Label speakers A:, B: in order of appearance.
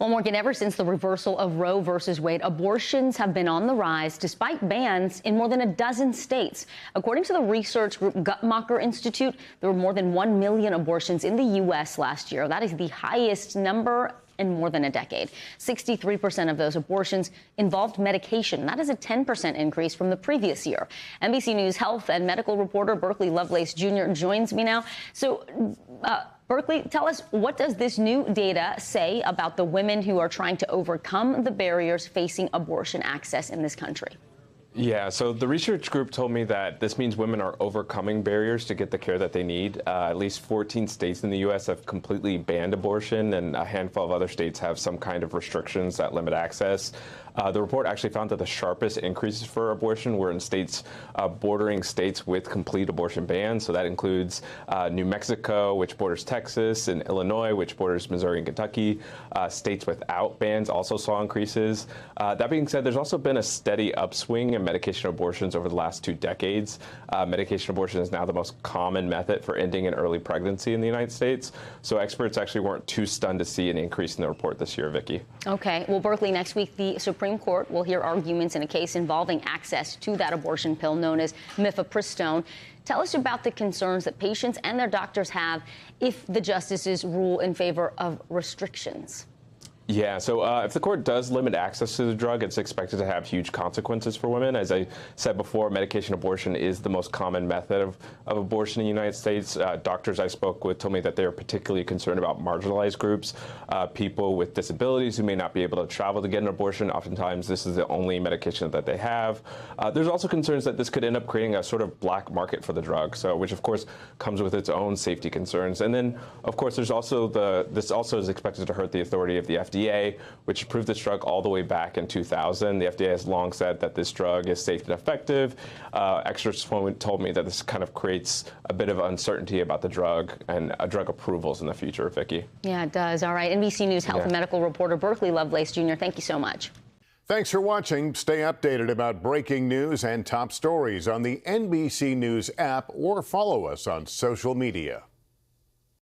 A: Well, Morgan, ever since the reversal of Roe versus Wade, abortions have been on the rise despite bans in more than a dozen states. According to the research group Guttmacher Institute, there were more than 1 million abortions in the U.S. last year. That is the highest number in more than a decade. 63% of those abortions involved medication. That is a 10% increase from the previous year. NBC News health and medical reporter Berkeley Lovelace Jr. joins me now. So, Berkeley, tell us, what does this new data say about the women who are trying to overcome the barriers facing abortion access in this country?
B: Yeah, so the research group told me that this means women are overcoming barriers to get the care that they need. At least 14 states in the U.S. have completely banned abortion, and a handful of other states have some kind of restrictions that limit access. The report actually found that the sharpest increases for abortion were in states bordering states with complete abortion bans. So that includes New Mexico, which borders Texas, and Illinois, which borders Missouri and Kentucky. States without bans also saw increases. That being said, there's also been a steady upswing in medication abortions over the last 2 decades. Medication abortion is now the most common method for ending an early pregnancy in the United States. So experts actually weren't too stunned to see an increase in the report this year, Vicki.
A: Okay. Well, Berkeley, next week, the Supreme Court will hear arguments in a case involving access to that abortion pill known as mifepristone. Tell us about the concerns that patients and their doctors have if the justices rule in favor of restrictions.
B: Yeah, so if the court does limit access to the drug, it's expected to have huge consequences for women. As I said before, medication abortion is the most common method of abortion in the United States. Doctors I spoke with told me that they are particularly concerned about marginalized groups, people with disabilities who may not be able to travel to get an abortion. Oftentimes, this is the only medication that they have. There's also concerns that this could end up creating a sort of black market for the drug, which of course comes with its own safety concerns. And then, of course, there's also this also is expected to hurt the authority of the FDA, which approved this drug all the way back in 2000. The FDA has long said that this drug is safe and effective. Experts told me that this kind of creates a bit of uncertainty about the drug and drug approvals in the future, Vicki.
A: Yeah, it does. All right. NBC News health and medical reporter Berkeley Lovelace Jr., thank you so much.
C: Thanks for watching. Stay updated about breaking news and top stories on the NBC News app or follow us on social media.